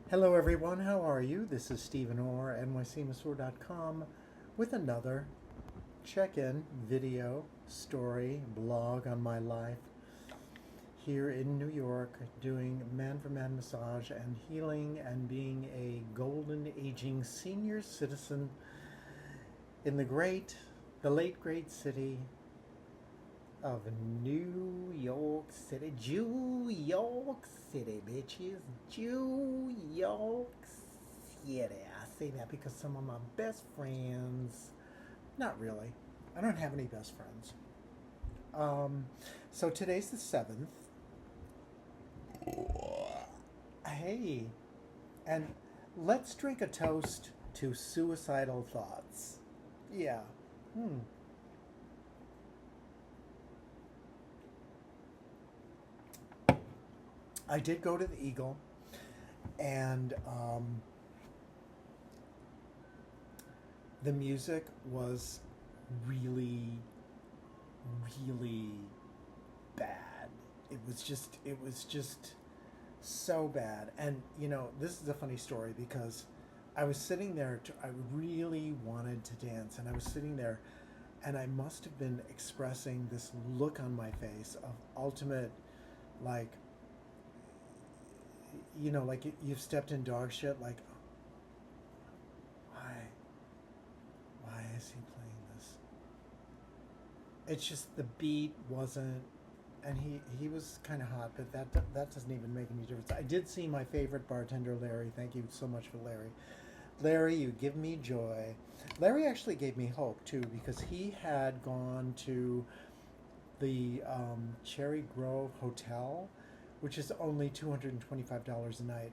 Hello, everyone. How are you? This is Stephen Orr, nycmasoor.com, with another check in video, story, blog on my life here in New York, doing man for man massage and healing and being a golden aging senior citizen in the late great city of New York City. New York City, bitches. New York City. I say that because some of my best friends, not really, I don't have any best friends. Um, so today's the 7th. Hey, and let's drink a toast to suicidal thoughts. Yeah. Hmm. I did go to the Eagle, and the music was really, really bad. It was just so bad. And this is a funny story because I was sitting there. I really wanted to dance, and I was sitting there, and I must have been expressing this look on my face of ultimate, like, like you've stepped in dog shit. Like, why, why is he playing this? It's just the beat wasn't, and he was kind of hot, but that doesn't even make any difference. I did see my favorite bartender, Larry. Thank you so much for Larry. Larry, you give me joy. Larry actually gave me hope too because he had gone to the Cherry Grove Hotel, which is only $225 a night.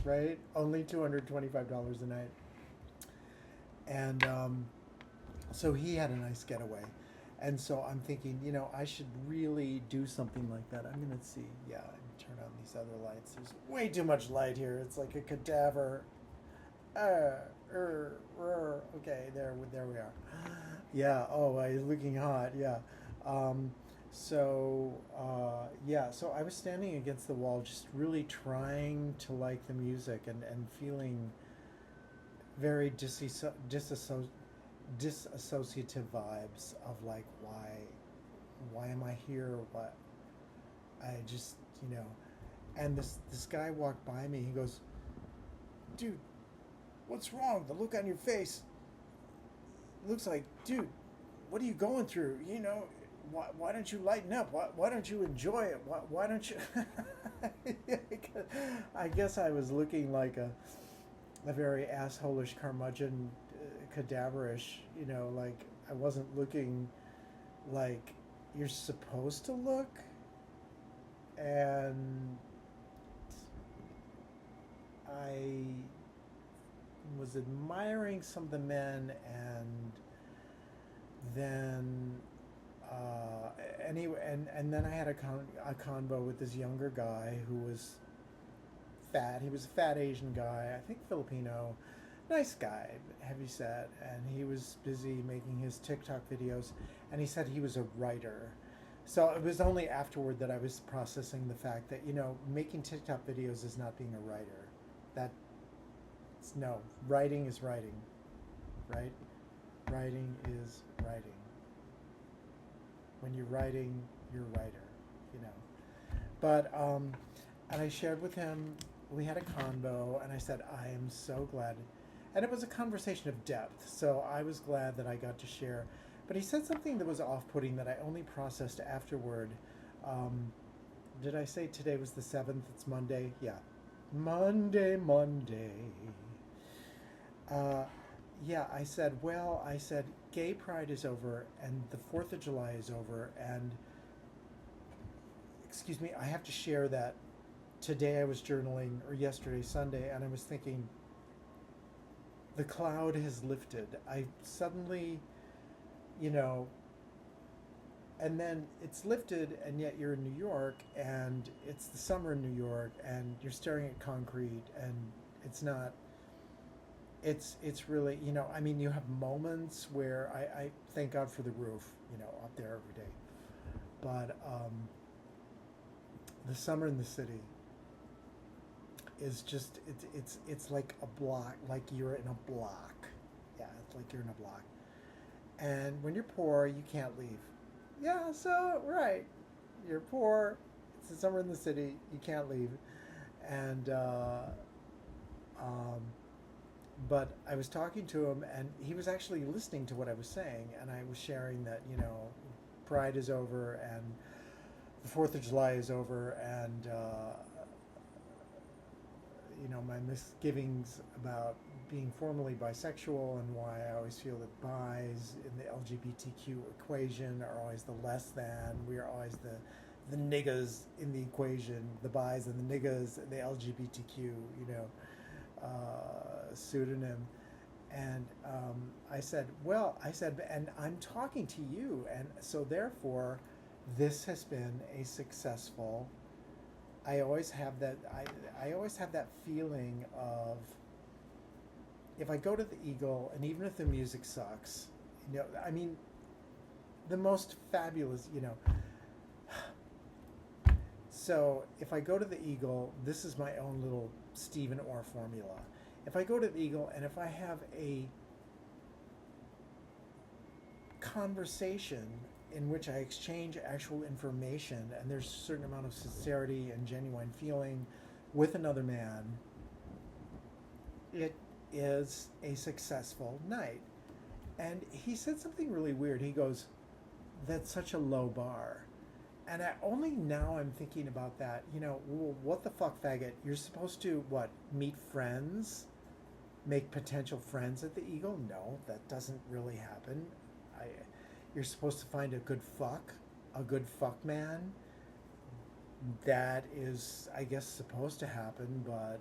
Right? Only $225 a night. And so he had a nice getaway. And so I'm thinking, I should really do something like that. I'm going to see. Yeah, turn on these other lights. There's way too much light here. It's like a cadaver. Okay, there we are. Yeah, oh, he's looking hot. Yeah. Um, so I was standing against the wall, just really trying to like the music and feeling very disassociative vibes of like why am I here? What I just and this guy walked by me. He goes, dude, what's wrong? The look on your face looks like, dude, what are you going through? Why don't you lighten up? Why don't you enjoy it? Why don't you? I guess I was looking like a very assholish curmudgeon, cadaverish. Like I wasn't looking like you're supposed to look, and I was admiring some of the men, and then anyway, and then I had a convo with this younger guy who was fat. He was a fat Asian guy, I think Filipino, nice guy, heavy set, and he was busy making his TikTok videos, and he said he was a writer. So it was only afterward that I was processing the fact that making TikTok videos is not being a writer. That no, writing is writing, right? Writing is writing. When you're writing, you're a writer, you know. But and I shared with him. We had a convo, and I said I am so glad, and it was a conversation of depth. So I was glad that I got to share. But he said something that was off-putting that I only processed afterward. Um, did I say today was the 7th? It's Monday. Yeah, Monday. Uh, yeah, I said, gay pride is over and the 4th of July is over. And, excuse me, I have to share that today I was journaling, or yesterday, Sunday, and I was thinking, the cloud has lifted. I suddenly, you know, and then it's lifted, and yet you're in New York, and it's the summer in New York, and you're staring at concrete, and it's not it's really, I mean, you have moments where I thank God for the roof, up there every day. But The summer in the city is just it's like a block, like you're in a block. Yeah, it's like you're in a block. And when you're poor, you can't leave. Yeah, so right, you're poor. It's the summer in the city. You can't leave, and um, but I was talking to him, and he was actually listening to what I was saying, and I was sharing that Pride is over, and the Fourth of July is over, and my misgivings about being formally bisexual and why I always feel that bis in the LGBTQ equation are always the less than. We are always the niggas in the equation, the bis and the niggas, the LGBTQ, pseudonym. And I said, and I'm talking to you, and so therefore, this has been a successful. I always have that. I always have that feeling of, if I go to the Eagle, and even if the music sucks, I mean, the most fabulous, So if I go to the Eagle, this is my own little Stephen Orr formula. If I go to the Eagle and if I have a conversation in which I exchange actual information and there's a certain amount of sincerity and genuine feeling with another man, it is a successful night. And he said something really weird. He goes, "That's such a low bar." And only now I'm thinking about that. Well, what the fuck, faggot? You're supposed to, what, meet friends? Make potential friends at the Eagle? No, that doesn't really happen. You're supposed to find a good fuck man. That is, I guess, supposed to happen, but,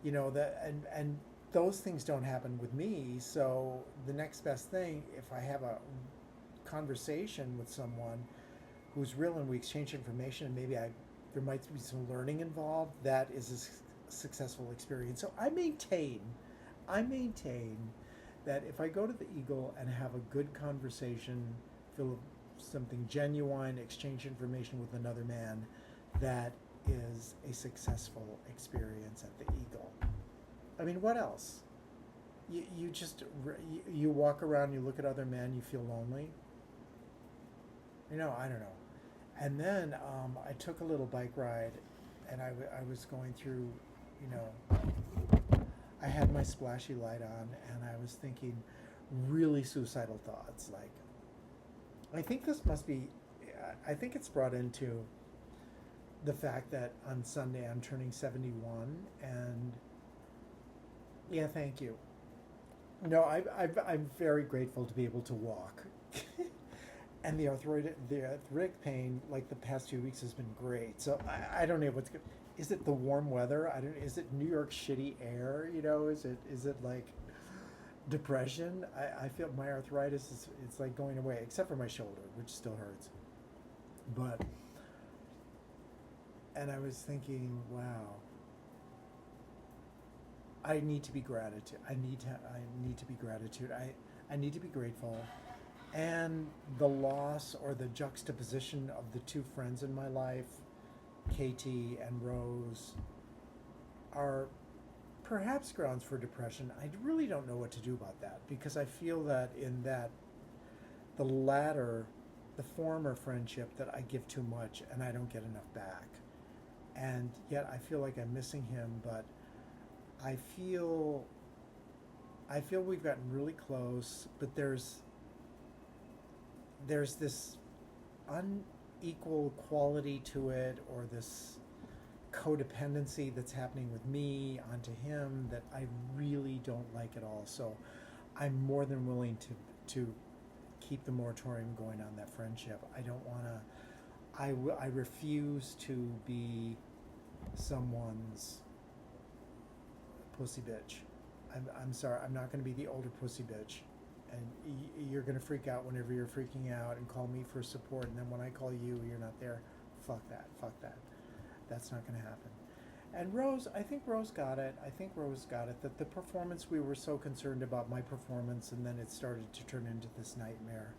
and those things don't happen with me. So the next best thing, if I have a conversation with someone who's real and we exchange information and maybe there might be some learning involved, that is a successful experience. So I maintain that if I go to the Eagle and have a good conversation, feel something genuine, exchange information with another man, that is a successful experience at the Eagle. I mean, what else? You just, you walk around, you look at other men, you feel lonely. I don't know. And then I took a little bike ride, and I was going through, I had my splashy light on, and I was thinking really suicidal thoughts. Like, I think it's brought into the fact that on Sunday I'm turning 71, and yeah, thank you. No, I'm very grateful to be able to walk. And the arthritic pain, like the past 2 weeks, has been great. So I don't know what's good. Is it the warm weather? Is it New York shitty air? Is it like depression? I feel my arthritis it's like going away, except for my shoulder, which still hurts. But, and I was thinking, wow, I need to be gratitude. I need to be gratitude. I need to be grateful. And the loss or the juxtaposition of the two friends in my life, Katie and Rose, are perhaps grounds for depression. I really don't know what to do about that, because I feel that the latter, the former friendship, that I give too much and I don't get enough back. And yet I feel like I'm missing him, but I feel we've gotten really close, but there's this unequal quality to it, or this codependency that's happening with me onto him that I really don't like at all. So I'm more than willing to keep the moratorium going on that friendship. I don't want to. I refuse to be someone's pussy bitch. I'm sorry. I'm not going to be the older pussy bitch. And you're going to freak out whenever you're freaking out and call me for support, and then when I call you, you're not there. Fuck that. That's not going to happen. And Rose, I think Rose got it. That the performance, we were so concerned about my performance, and then it started to turn into this nightmare.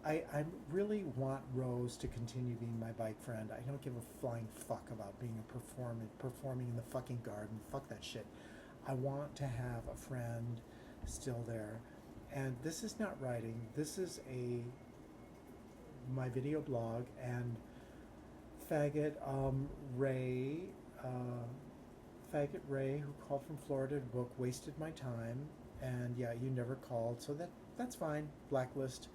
I really want Rose to continue being my bike friend. I don't give a flying fuck about being a performing in the fucking garden. Fuck that shit. I want to have a friend still there. And this is not writing. This is a my video blog, and faggot Ray faggot Ray, who called from Florida to book, wasted my time. And yeah, you never called, so that's fine. Blacklist.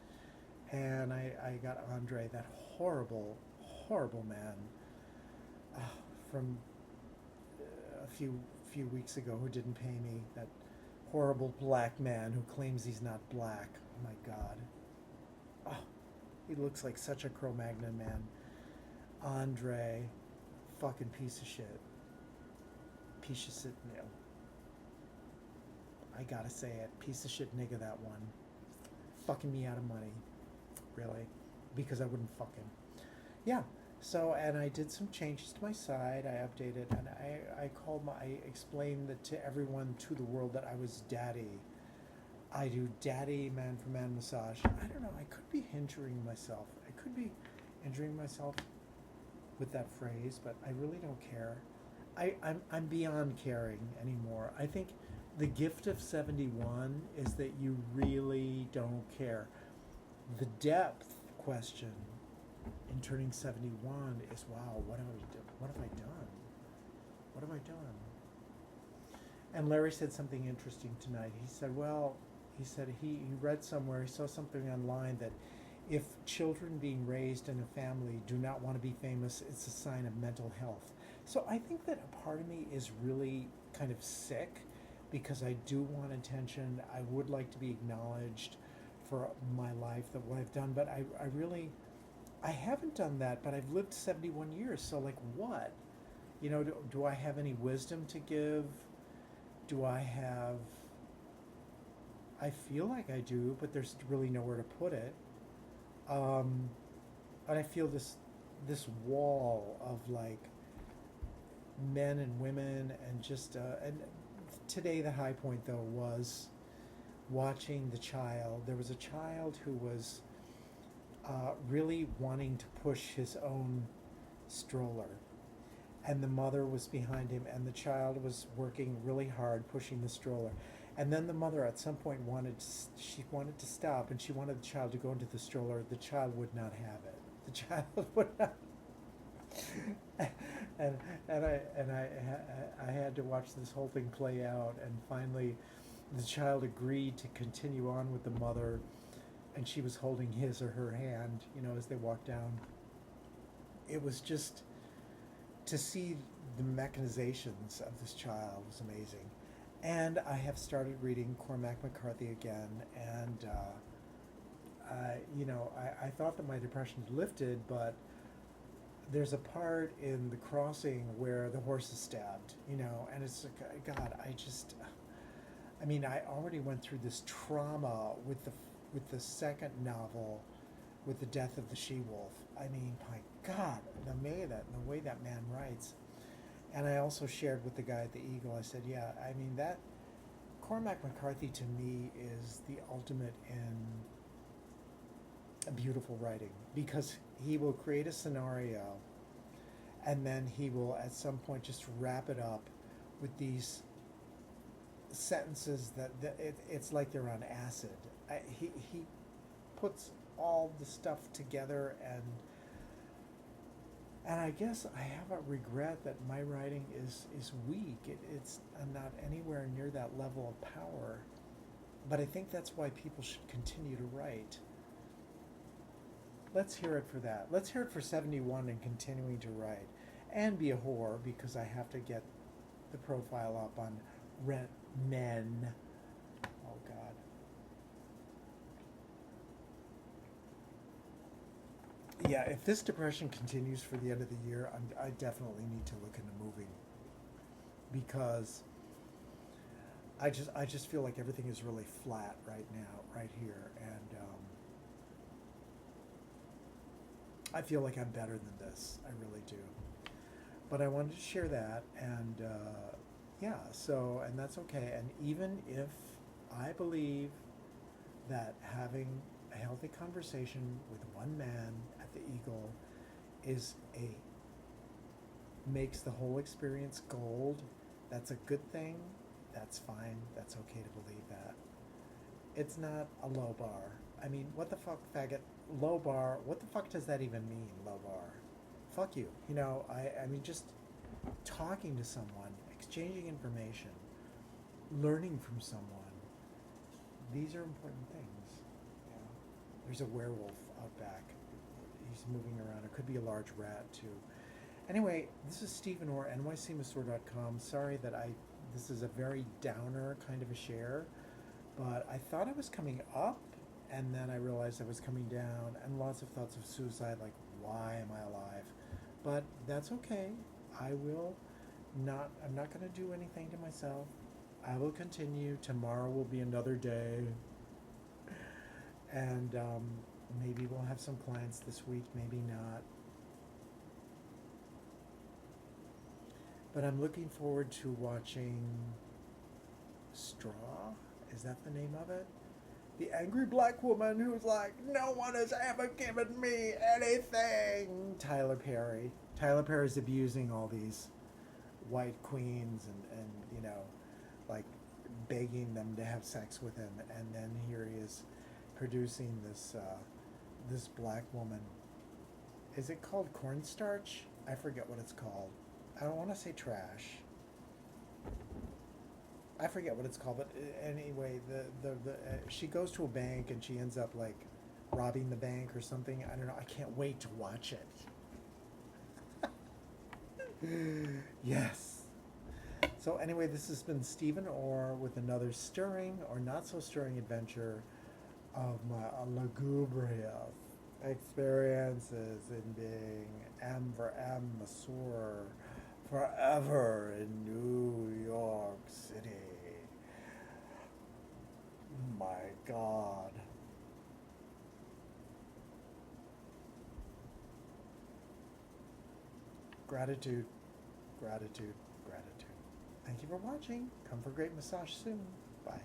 And I got Andre, that horrible, horrible man from a few weeks ago, who didn't pay me. That horrible black man who claims he's not black. Oh my God. Oh, he looks like such a Cro-Magnon man. Andre, fucking piece of shit. Piece of shit, no. I gotta say it. Piece of shit nigga, that one. Fucking me out of money. Really. Because I wouldn't fuck him. Yeah. So, and I did some changes to my site. I updated, and I explained that to everyone, to the world, that I was daddy. I do daddy man for man massage. I don't know. I could be injuring myself. I could be injuring myself with that phrase, but I really don't care. I'm beyond caring anymore. I think the gift of 71 is that you really don't care. The depth question in turning 71 is, wow, what have I done? What have I done? What have I done? And Larry said something interesting tonight. He said, well, he read somewhere, he saw something online that if children being raised in a family do not want to be famous, it's a sign of mental health. So I think that a part of me is really kind of sick, because I do want attention. I would like to be acknowledged for my life, that what I've done, but I haven't done that, but I've lived 71 years, so like what? You know, do I have any wisdom to give? Do I have... I feel like I do, but there's really nowhere to put it. And I feel this wall of like men and women, and just and today the high point though was watching the child. There was a child who was really wanting to push his own stroller, and the mother was behind him, and the child was working really hard pushing the stroller. And then the mother at some point wanted to stop, and she wanted the child to go into the stroller. The child would not have it. The child would not. and I had to watch this whole thing play out, and finally the child agreed to continue on with the mother, and she was holding his or her hand, you know, as they walked down. It was just, to see the mechanizations of this child was amazing. And I have started reading Cormac McCarthy again, and I thought that my depression lifted, but there's a part in The Crossing where the horse is stabbed, you know, and it's like, God, I already went through this trauma with the second novel, with the death of the she-wolf. I mean, my God, the way that man writes. And I also shared with the guy at the Eagle, I said, yeah, I mean, that Cormac McCarthy to me is the ultimate in a beautiful writing, because he will create a scenario, and then he will at some point just wrap it up with these sentences that it's like they're on acid. He puts all the stuff together, and I guess I have a regret that my writing is weak. It's I'm not anywhere near that level of power, but I think that's why people should continue to write. Let's hear it for that. Let's hear it for 71 and continuing to write, and be a whore, because I have to get the profile up on Rent Men. Oh God. Yeah, if this depression continues for the end of the year, I definitely need to look into moving, because I just feel like everything is really flat right now, right here, and I feel like I'm better than this. I really do. But I wanted to share that, and yeah, so, and that's okay. And even if I believe that having a healthy conversation with one man at the Eagle is a makes the whole experience gold. That's a good thing. That's fine. That's okay to believe that. It's not a low bar. I mean, what the fuck, faggot? Low bar. What the fuck does that even mean, low bar? Fuck you. You know, I mean, just talking to someone, exchanging information, learning from someone. These are important things. Yeah. There's a werewolf out back. He's moving around. It could be a large rat too. Anyway, this is Stephen Orr, nycmasseur.com. Sorry that this is a very downer kind of a share, but I thought I was coming up, and then I realized I was coming down, and lots of thoughts of suicide, like, why am I alive? But that's okay. I'm not going to do anything to myself. I will continue. Tomorrow will be another day. And maybe we'll have some clients this week, maybe not. But I'm looking forward to watching Straw. Is that the name of it? The angry black woman who's like, no one has ever given me anything. Tyler Perry. Tyler Perry's abusing all these white queens and you know, like begging them to have sex with him. And then here he is producing this black woman. Is it called cornstarch? I forget what it's called. I don't want to say trash. I forget what it's called, but anyway, she goes to a bank and she ends up like robbing the bank or something. I don't know. I can't wait to watch it. Yes. So anyway, this has been Stephen Orr with another stirring or not so stirring adventure of my lugubrious experiences in being M for M Masseur forever in New York City. My God. Gratitude, gratitude, gratitude. Thank you for watching. Come for great massage soon. Bye.